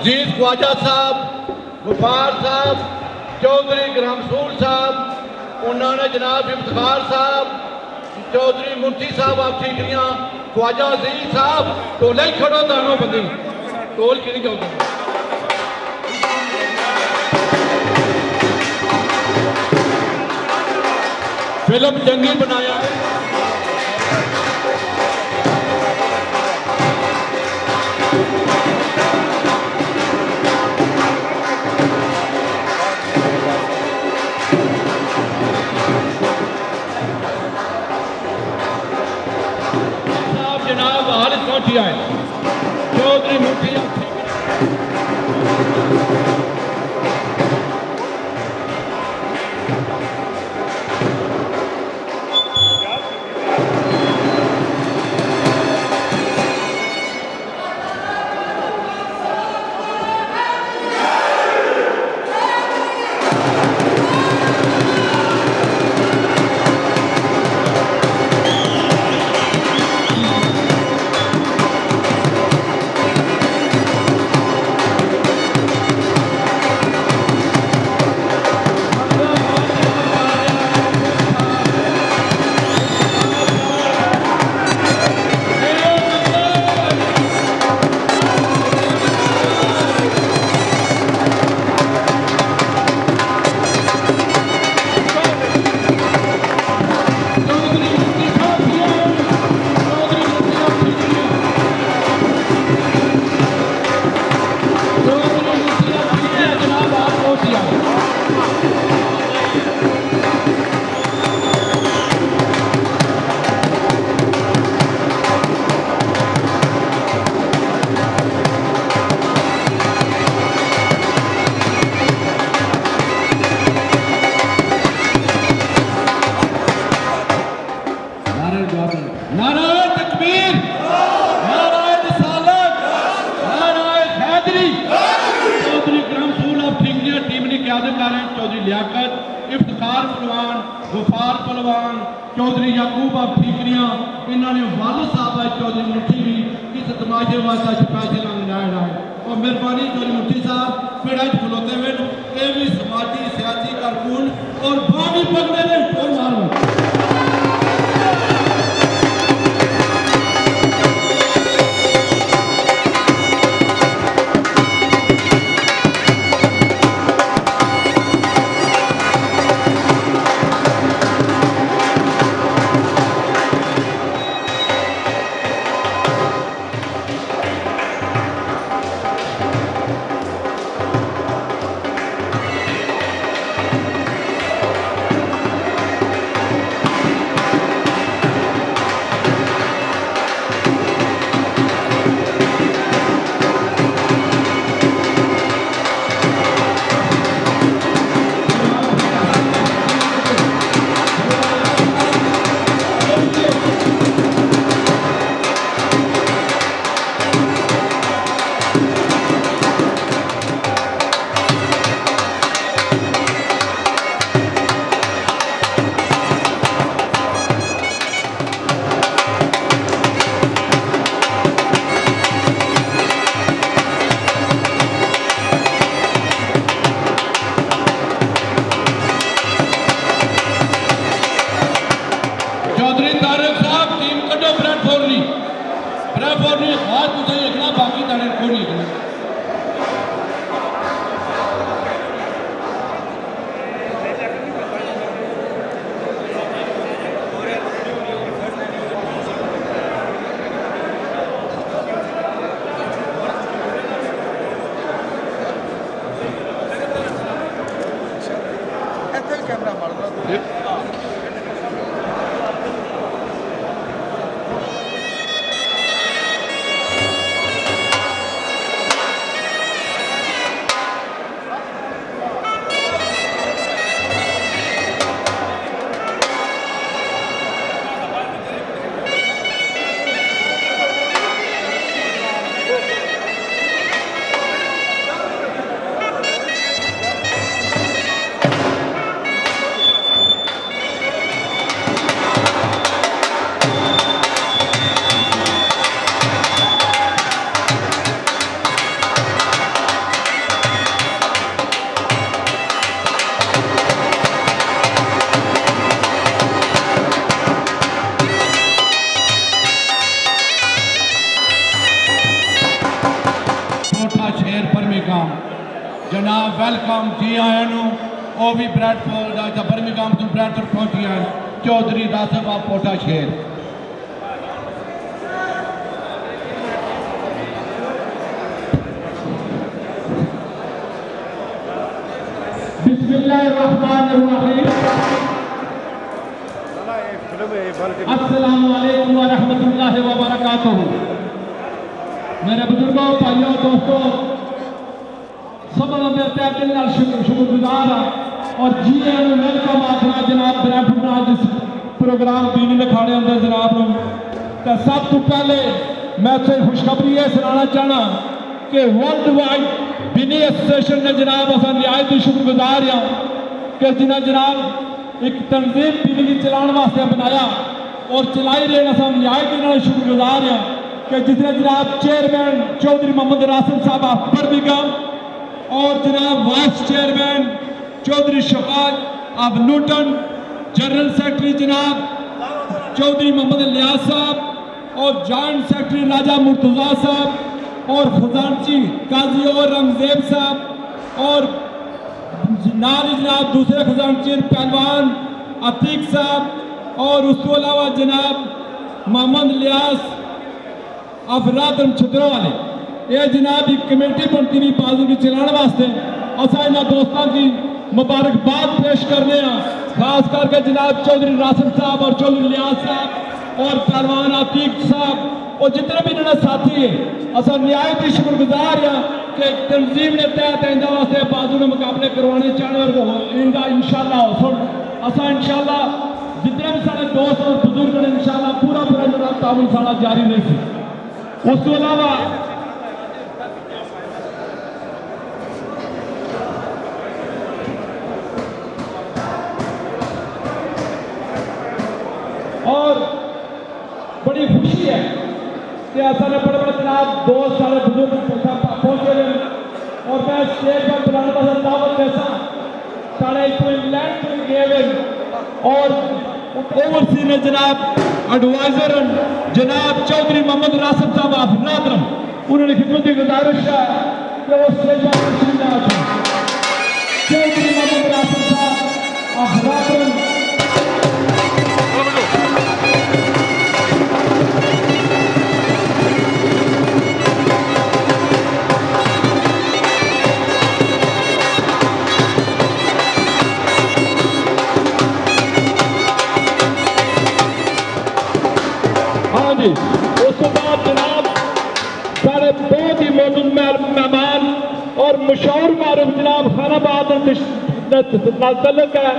जीत ख्वाजा साहब, गुफार साहब, चौधरी ग्रामसूल साहब, उन्होंने जनाब इफ्तिखार साहब, चौधरी मुंशी साहब आप ठीकरियां, ख्वाजा अजीज साहब, टोले ही खड़ो दोनों बंदे टोल कि नहीं जाते फिल्म जंगी बनाया है। जनाब हाल पहुंची आए चौधरी मुफ्ती चौधरी लियाकत, इफ्तिखार पहलवान, गुफार पहलवान, चौधरी याकूब आप ठीकरियां, इन्होंने वालिद साहब चौधरी मुठी भी इस तमाशे वास्ते स्पेशल लगाया है और मेहरबानी चौधरी मुठी साहब पेड़ा खलोते हुए ये भी समाजी सियासी कारकुन और बानी पकड़े ने ठोर मारो। शेर बर्मिंघम जनाब वेलकम जी आया वो भी ब्रैडफोर्ड बर्मिंघम तो ब्रैडफोर्ड पहुंची हैं चौधरी रासिफ ऑफ पोटा शेर बिस्मिल्लाहिर्रहमानिर्रहीम अस्सलामु अलैकुम व रहमतुल्लाहि व बरकातुहू। मेरे बुजुर्गों भाइयों दोस्तों सब मेरे दिल नाल शुक्रगुजार हाँ और जी वेलकम आखना जनाब ब्रैडफोर्ड जिस प्रोग्राम दीनी अखाड़े अंदर जनाब तो सब तो पहले मैं उसे खुशखबरी ये सुनाना चाहना कि वर्ल्ड वाइड दीनी एसोसिएशन ने जनाब अस नहायत शुक्रगुजार हाँ कि जिन्हें जनाब एक तंजीम दीनी चलाने वास्ते बनाया और चलाई रहे अस नहायत शुक्रगुजार हाँ कि जिसने जनाब चेयरमैन चौधरी मोहम्मद रासिफ साहब ऑफ बर्मिंघम और जनाब vice chairman Chaudhry Shafaq of Luton general secretary जनाब चौधरी मोहम्मद लियास साहब और जॉइंट सेक्रेटरी राजा मुर्तजा साहब और खजानची काजी और रंगजेब साहब और नाली जनाब दूसरे खजानची पहलवान अतीक साहब और उसके अलावा जनाब मोहम्मद लियास अफरादम छतरों वाले ये जनाब एक कमेटी बनती हुई बाजू की चलाने वास्ते असा इन दोस्तों की मुबारकबाद पेश करने खास करके जनाब चौधरी रासिफ साहब और चौधरी लियास साहब और पहलवान अतीक साहब और जितने भी इन्होंने साथी है असा नहायत ही शुक्रगुजार हाँ कि तंजीम ने तहत इंदा वास्ते बाजू में मुकाबले करवाने चाहने और इनका इंशाल्लाह असा इंशाल्लाह जितने भी सारे दोस्त और बुजुर्ग ने इंशाल्लाह पूरा पूरा ताउन सारा जारी रहे। उसके अलावा और बड़ी खुशी है कि असाने बड़े बड़े जनाब दोस्त सारे बुजुर्ग पहुंचे हैं और मैं स्टेज पर बुलाने वाला दावत देसा सारे इंग्लैंड में गए हैं और ओवरसी में जनाब एडवाइजर जनाब चौधरी मोहम्मद रासिफ साहब अफरादम उन्होंने खिदमत की गुजारिश है कि वो स्टेज पर तशरीफ लाए चौधरी मोहम्मद रासिफ साहब अफरादम उसके बाद जनाब सारे बहुत ही मौजूद मेहमान और मशहूर मारूफ जनाब खानाबाद तल्लुक है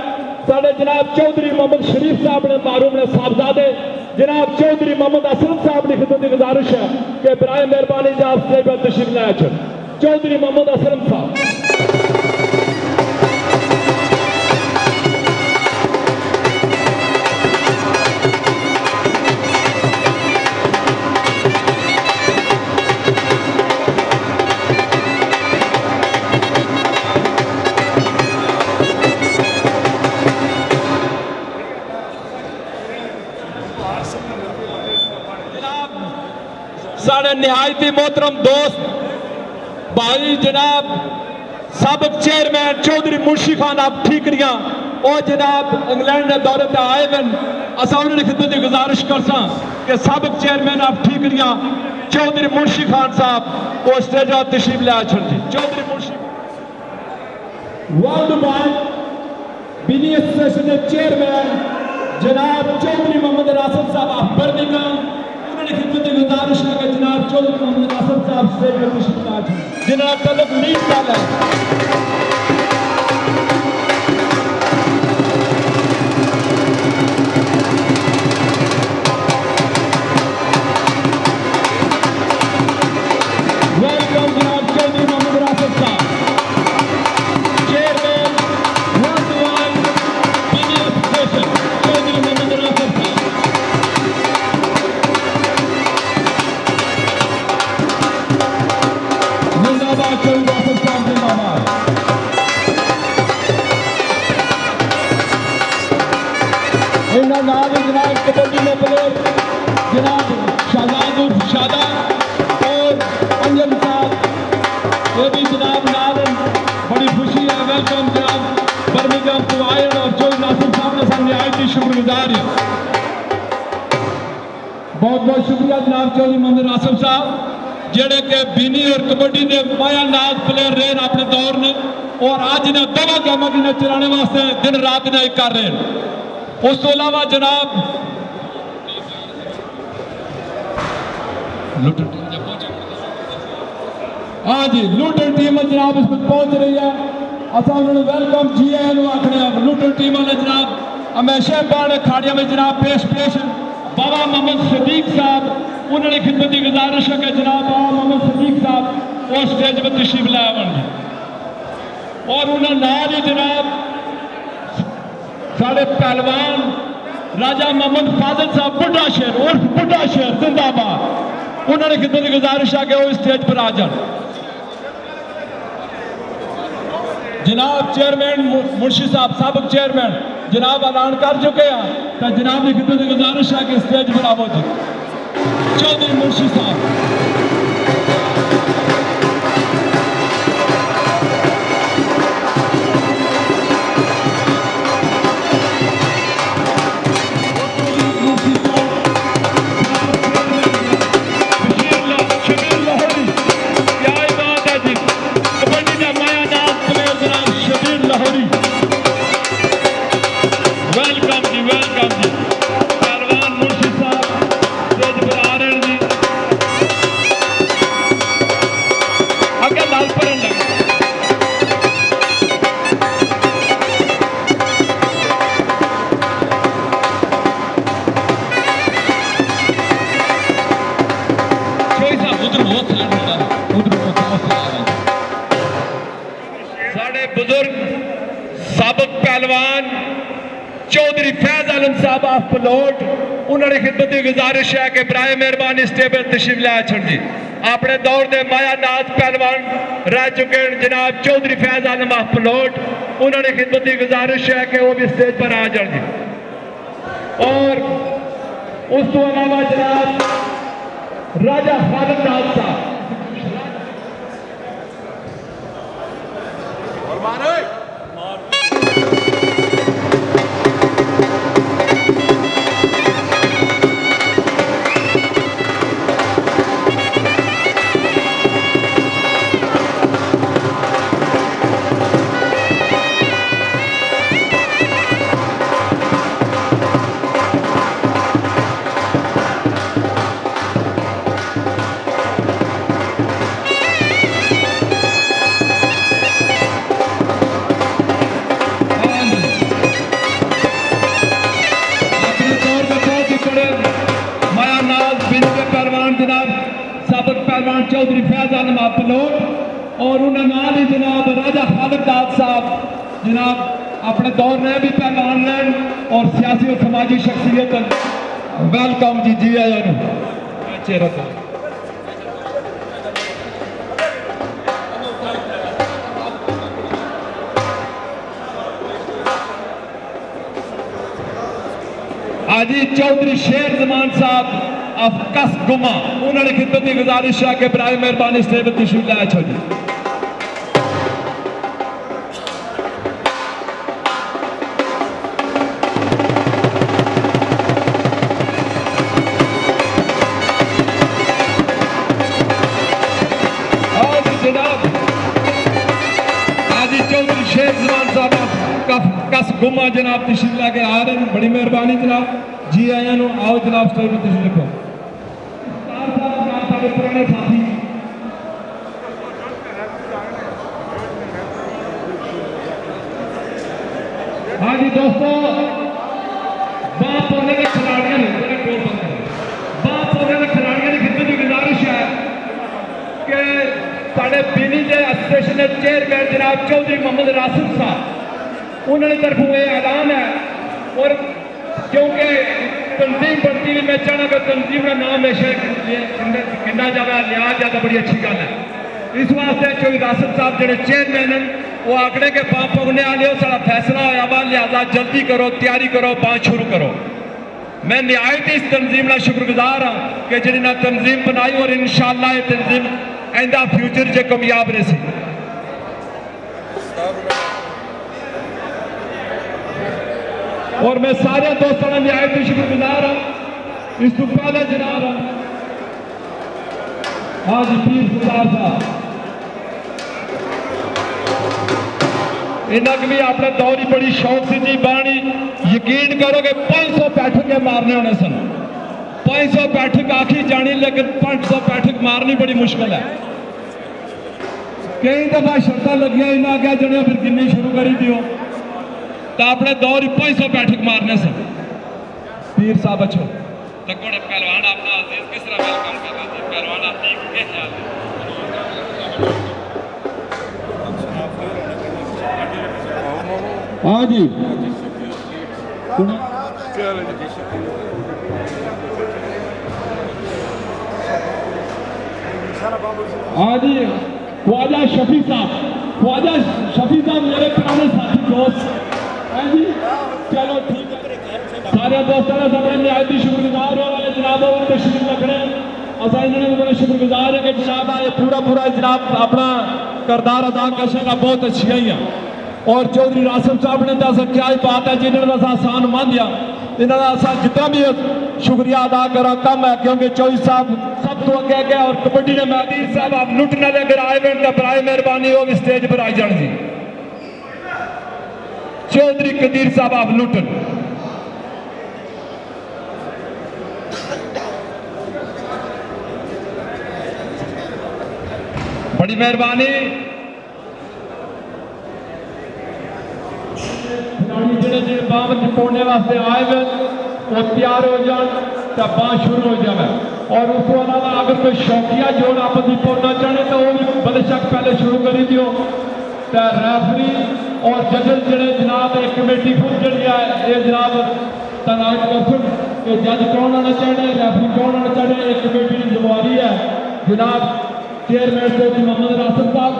साढ़े जनाब चौधरी मोहम्मद शरीफ साहब ने मारूफ ने साहबजादे जनाब चौधरी मोहम्मद असलम साहब की खिदमत की गुजारिश है कि बराए मेहरबानी जनाब स्टेज पर तशरीफ लाए चौधरी मोहम्मद असलम साहब। साढ़े निहायती मोहतरम दोस्त भाई जनाब सबक चेयरमैन चौधरी मुंशी खान आप ठीकरियां और जनाब इंग्लैंड के दौरे पर आए हैं असा उन्होंने खिदमत की गुजारिश कर कि सबक चेयरमैन आप ठीकरियां चौधरी मुंशी खान साहब वो स्टेज पर तशरीफ ले जी चौधरी मुंशी वर्ल्ड वाइड दीनी एसोसिएशन के चेयरमैन जनाब चौधरी मोहम्मद रासिफ साहब ऑफ बर्मिंघम खिदमत गुजारिश है कि जनाब चौधरी मोहम्मद रासिफ साहब स्टेज पर तशरीफ लाए जिन्होंने तल्लुक लीड कर वेलकम जनाब चौधरी मोहम्मद रासिफ साहब चेयरमैन वर्ल्ड वाइड दीनी एसोसिएशन चौधरी मोहम्मद रासिफ साहब। जनाब कबड्डी में प्लेयर जनाब शाहजाद शादा और अंजन साहब ये भी जनाब नालन बड़ी खुशी है। वेलकम जनाब बर्मिंघम टू आयरन और जो नासिर साहब ने सामने आई थी, शुक्रगुजार है। बहुत बहुत शुक्रिया जनाब चौधरी मोहम्मद आसिफ साहब जेड़े के बीनी और कबड्डी के मायानाज प्लेयर रहे अपने दौर ने और अज ने दोनों गेमों की चलाने वास्ते दिन रात ने कर रहे हैं। उस तो अलावा जनाब हाँ जी लुटन टीम जनाब इस वक्त पहुंच रही है। असा उन्होंने वेलकम जी आखने लुटन टीम ने जनाब हमेशा पाने खाड़िया में जनाब पेश बाबा मोहम्मद सदीक साहब उन्होंने खिदमत की गुजारिश है कि जनाब बाबा मोहम्मद सदीक साहब वो स्टेज पर तशरीफ लाया और उन्होंने नाल ही जनाब साढ़े पहलवान राजा मोहम्मद फाजिल साहब बुढ़ा शेर उर्फ बुढ़ा शेर जिंदाबाद उन्होंने खिदमत की गुजारिश है कि वो स्टेज पर आ जाए। जनाब चेयरमैन मुर्शी साहब सबक चेयरमैन जनाब ऐलान कर चुके हैं तो जनाब की खिदमत की गुजारिश है कि स्टेज पर आवो जी चौधरी मुर्शी साहब। चौधरी फैज आलम साहब ऑफ पलोट उन्होंने खिदमत की गुजारिश है कि बराए मेहरबानी स्टेज पर तशरीफ लाया छड़ जी। अपने दौर के मायानाज पहलवान रह चुके हैं जनाब चौधरी फैज आलम ऑफ पलोट उन्होंने खिदमत की गुजारिश है कि वो भी स्टेज पर आ जाए जी। और उस तो अलावा जनाब राजा खालिद दाद साहब चौधरी फैज आलम पलोट और उन्हें नाल ही जनाब राजा खालिद दाद साहब जनाब अपने दौर में भी पहलवान रहे और सियासी और समाजी शख्सियत वेलकम जी जी आया हाजी चौधरी शेर जमान साहब कस गुमा उन्होंने खिदमत की गुजारिश है कि बराए मेहरबानी स्टेज पर तशरीफ लाया छो जी। जनाब हाजी चौधरी शेर जमान साहब कस गुमा जनाब तशरीफ लाके आ रहे हैं बड़ी मेहरबानी जनाब जी आया आओ जनाब स्टेज पर तशरीफ रखो। पुराने साथी हाँ जी दोस्तों बाप होने के खिलाड़ियों ने बाप होने के खिलाड़ियों की खिदमत की गुजारिश है कि साढ़े बीनी के एसोसिएशन के चेयरमैन जनाब चौधरी मोहम्मद रासिफ साहब उन्होंने तरफों ये ऐलान है और क्योंकि तंजीम बढ़ती हुई मैं चाहना कि तंजीम का नाम किन्ना ज्यादा लिया जाता बड़ी अच्छी गल है। इस वास्ते चौधरी रासिफ साहब जो चेयरमैन हैं वो आंकड़े के पाप पगने वाले हो सारा फैसला होया वा लिहाजा जल्दी करो तैयारी करो पाँच शुरू करो। मैं निहायत इस तंजीम का शुक्रगुजार हाँ कि जी तंजीम बनाई और इंशाअल्लाह ये तंजीम इंदा फ्यूचर जे कामयाब रहे। और मैं सारे दोस्तों ने निहायत शुक्रगुजार हाँ। इस तो पहले जनाब आज पीर सरदार साहब इन्हें भी अपने दौर ही बड़ी शौक सी जी बाणी। यकीन करो कि 500 बैठक के मारने होने सन। 500 बैठक आखी जानी, लेकिन 500 बैठक मारनी बड़ी मुश्किल है। कई दफा शर्त लगिया इन्हें आगे जने फिर गिननी शुरू करी दियो तो अपने दौर ही 500 बैठक मारने सन। पीर साहब अच्छो तो कोड़े पहलवान अपना अजीज किस तरह वेलकम कर रहे थे। पहलवान आप ठीक के ख्याल हाँ जी हाँ जी ख्वाजा शफी साहब मेरे पुराने साथी दोस्त हैं जी। चलो ठीक है सारे दोस्तों ने सबने निहायत शुक्रगुजार हो वाले जनाब तशरीफ रखने असा इन्होंने बड़े शुक्रगुजार है कि जनाब ये पूरा जनाब अपना करदार अदा कर बहुत अच्छी ही और चौधरी रासिम साहब ने तो क्या ही बात है जिन्होंने आसान मान दिया। इन्होंने जितना भी शुक्रिया अदा करा कम है क्योंकि चौधरी साहब सब तो अगे गया और कबड्डी ने महदीर साहब आप लुटने वाले अगर आए हुए तो बराए मेहरबानी हो भी स्टेज पर आई जान जी। चौधरी कदीर साहब आप लुटन बड़ी मेहरबानी। खिलाड़ी जो बाम निपोने वास्ते आए हुए वो तैयार हो जाए तो बात शुरू हो जाए। और उस तो अलावा अगर कोई शौकिया जोड़ आप निपोना चाहे तो वो भी बेशक पहले शुरू करी दियो। तो रेफरी और जजेस जड़े जनाब एक कमेटी खुद जड़ी है ये जनाब तैनात कर सुन कि जज कौन आना चाहिए रेफरी कौन आना चाहिए। एक कमेटी की जिम्मेवारी है जनाब चेयरमैन चौधरी मोहम्मद रासिम साहब,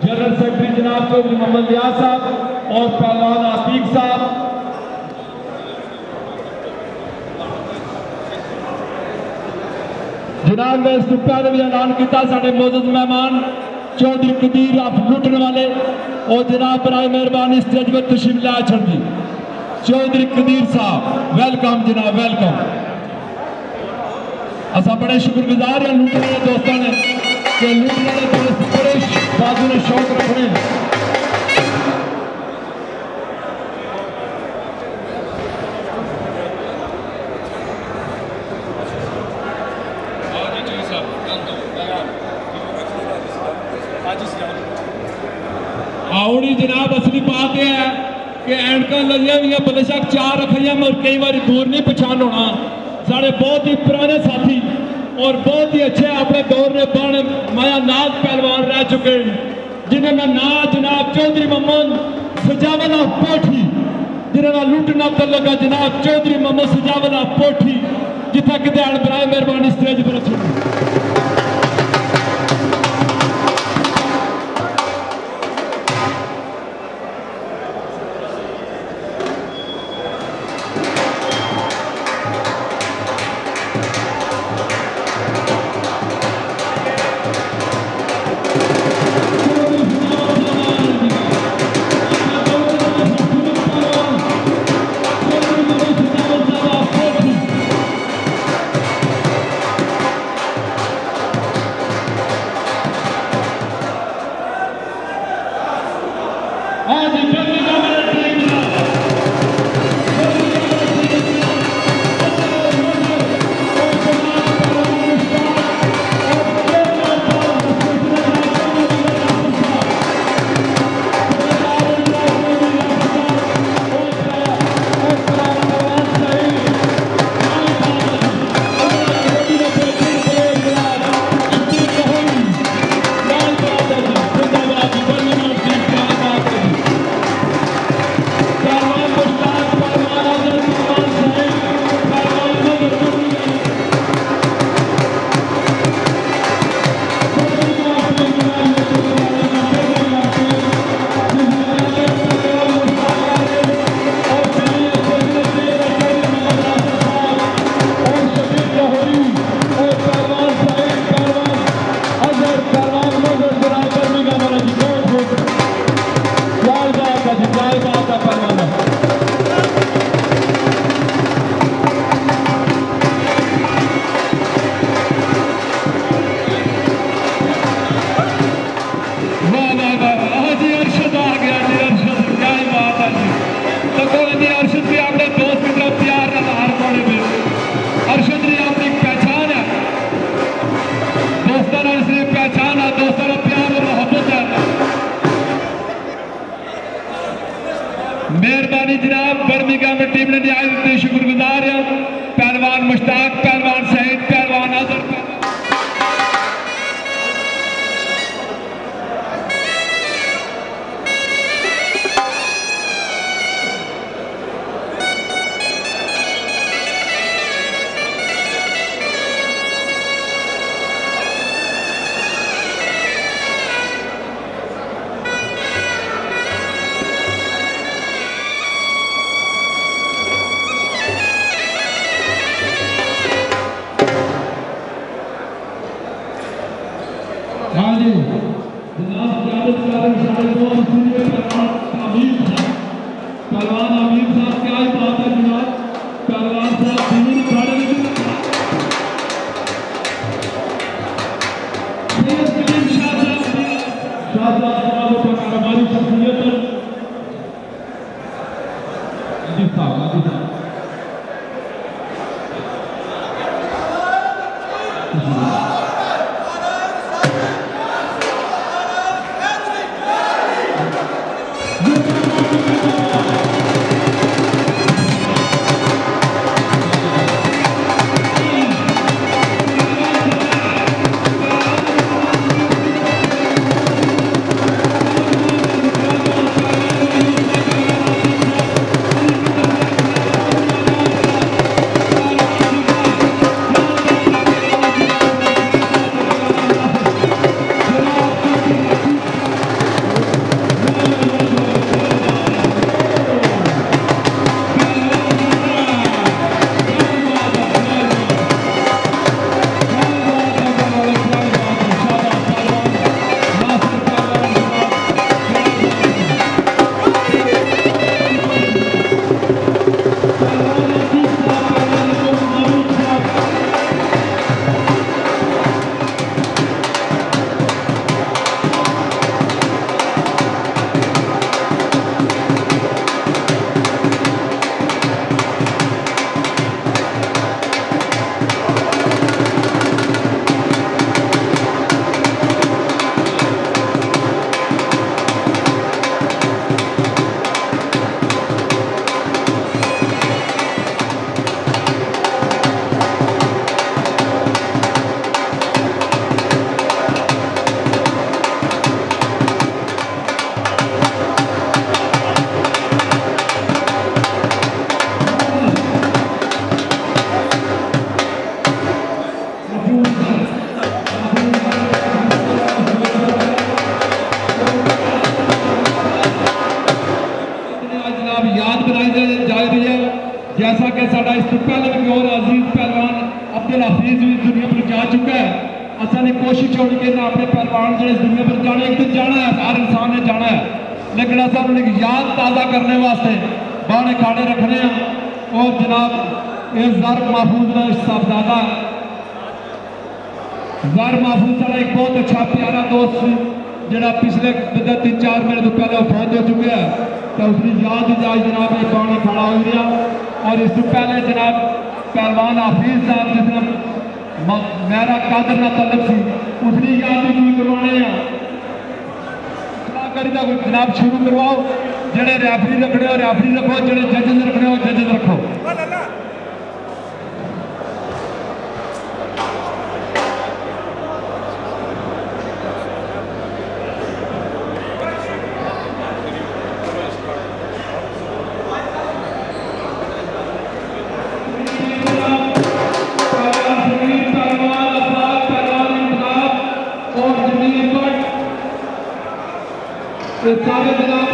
जनरल सेक्रेटरी जनाब चौधरी मोहम्मद लियाज साहब और पहलवान आतीक साहब। जनाब ने इस पहले भी ऐलान किया साढ़े मौजूद मेहमान चौधरी कदीर आप लुटने वाले और जनाब बराए मेहरबानी स्टेज पर तशरीफ ला जी। चौधरी कदीर साहब वेलकम जनाब वेलकम। असा बड़े शुक्रगुजार हैं लुटने वाले दोस्तों ने कि लुटने वाले बड़े बाजू ने शौक रखने। आवड़ी जनाब असली बात यह है कि एनक लगिया हुई बेशक 4 रखिया और कई बार दूर नहीं पछाण होना। साढ़े बहुत ही पुराने साथी और बहुत ही अच्छे अपने दौर में बन माया नाज पहलवान रह चुके जिन्होंने ना जनाब चौधरी मोहम्मद सजावला पोठी जिन्होंने लुटना तो लगा जनाब चौधरी मोहम्मद सजावला पोठी जिथे कि बराए मेहरबानी स्टेज पर टीम ने नहायत शुक्रगुजार है। पहलवान मुश्ताक, पहलवान सईद, पहलवान अजहर। हाँ जी जनाब क़यादत कर साढ़े 2 मसूलियत पहलवान अमीर साहब, पहलवान अमीर साहब क्या ही बात है जनाब। पहलवान साहब तीन खड़े हमारी शख्सियत जैसा कि साडा इस तो पहले भी और अजीज पहलवान अब्दुल हफीज भी दुनिया पर जा चुका है। असा ने कोशिश छोड़ के ना अपने पहलवान जो इस दुनिया पर जाने, एक दिन जाना है, हर इंसान ने जाना है, लेकिन असा उन्हें याद ताज़ा करने वास्ते बाने खाने रखने हैं। और जनाब ये ज़र महफूज का साहबजादा ज़र महफूज सारा एक बहुत अच्छा प्यारा दोस्त जरा पिछले 3-4 महीने तो पहले फौत हो चुके हैं, तो उसकी याद आज जनाब एक बाने खड़ा हो गया। और इससे पहले जनाब पहलवान हाफिज साहब जिसने मेरा कादर ना तलब सी उसकी याद भी करवाने जनाब शुरू करवाओ। जेडे रैफरी रखने हो रैफरी रखो, जेडे जजेस रखने हो जजेस रखो। सारे जनाब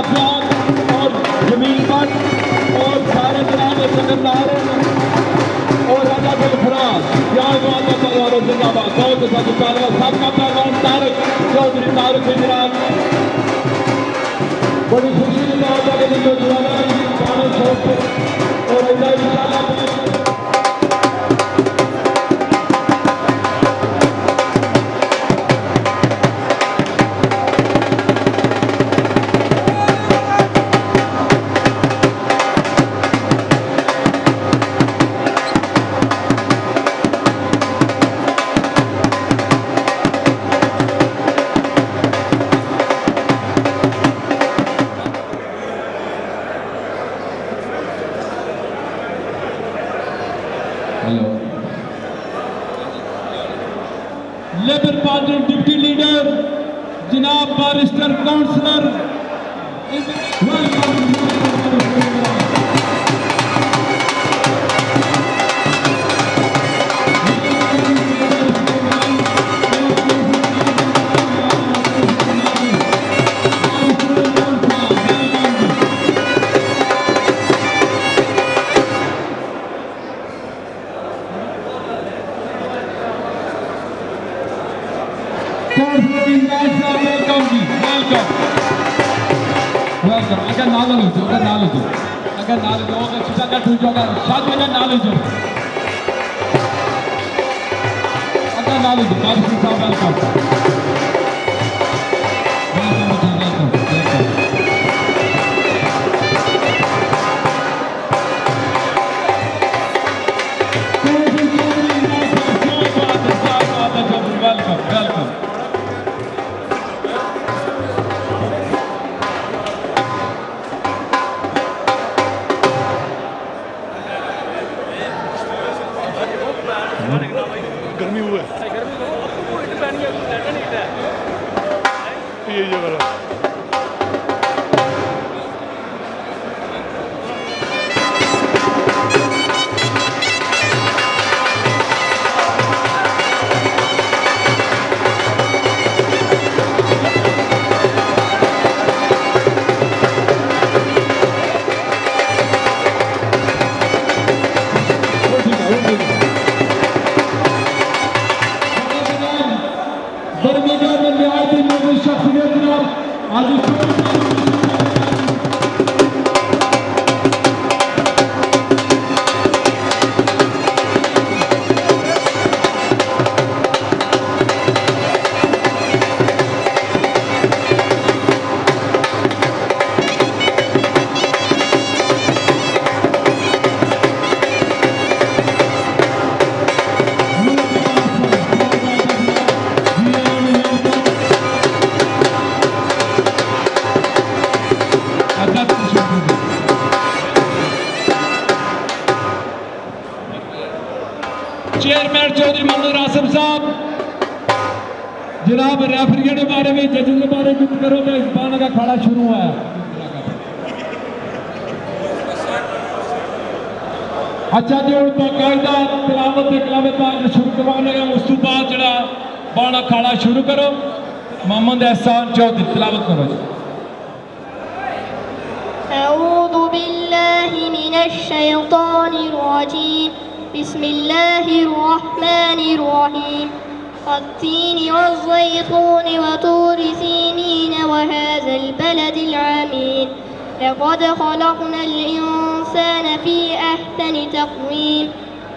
अफवाद और जमील भट्ट और सारे जनाब सेक्रेटरी और राजा गुलफराज क्या बात है पहलवान जिंदाबाद बहुत अच्छा पहलवान सबका पहलवान तारिक चौधरी तारिक जनाब बड़ी खुशी की बात है कि जो दीवाना पानी छोड़ और इंशाल्लाह लेबर पार्टी डिप्टी लीडर जनाब बारिस्टर काउंसलर अगर नालो लीजिए अगर नालो लीजिए अगर नालो लीजिए अगर सीधा कट हुई अगर शायद अगर नालो लीजिए अगर नालो लीजिए बारिश साहब वेलकम गर्मी हुआ है ये जगह चेयरमैन चौधरी मोहम्मद आसिम साहब जनाब रेफरी के बारे में जजेस के बारे में करो तो इस बार का खड़ा शुरू हुआ है। अच्छा जी हम बाकायदा तिलावत कलामे पाक शुरू करवाने उस तो बाद जरा बाणा खाड़ा शुरू करो। मोहम्मद एहसान चौधरी तिलावत करो जी। अऊज़ु बिल्लाहि मिनश शैतानिर रजीम बिस्मिल्लाहिर रहमानिर रहीम वत्तीनि वज़्ज़ैतूनि वतूरि सीनीन वहाज़ल बलदिल आमीन लक़द ख़लक़नल इंसान फ़ी अहसनि तक़वीम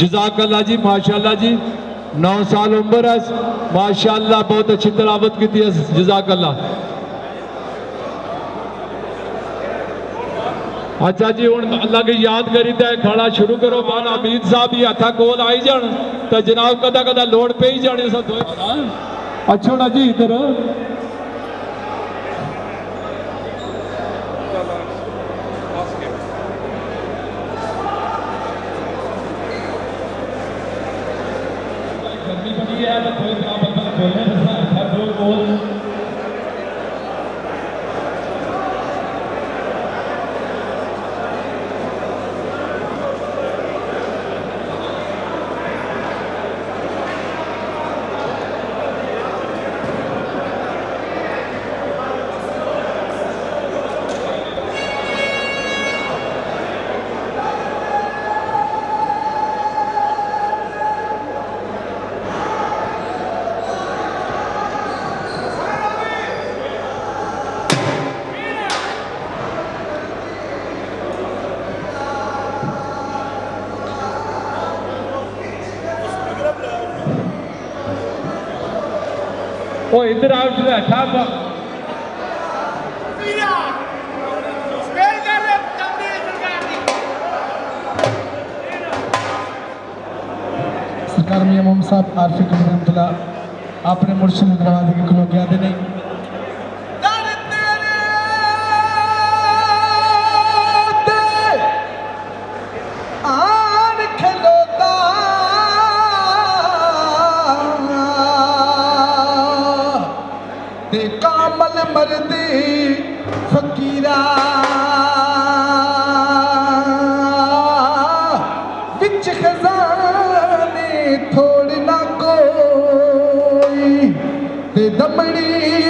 जज़ाकल्लाह जी माशाअल्लाह जी 9 साल उम्र है माशाअल्लाह बहुत अच्छी तिलावत की थी जज़ाकल्लाह। अच्छा जी हूँ अल्लाह की याद करी तो खड़ा शुरू करो माना अमीद साहब ही हथा कोल आई जान तो जनाब कदा कदा लोड़ पे ही जाने सब अच्छा ना जी इधर गर्मी बड़ी है तो कोई बोले सब बोल ओ इधर आओ इधर अच्छा सरकार मियां मोहम्मद साहब आरफी रहमतुल्ला अपने मुर्शिद दरवाजे के खलो गया दे नहीं आन खलोता ते कामल मर्दी फकीरा विच खजाने थोड़ी ना कोई ते दमड़ी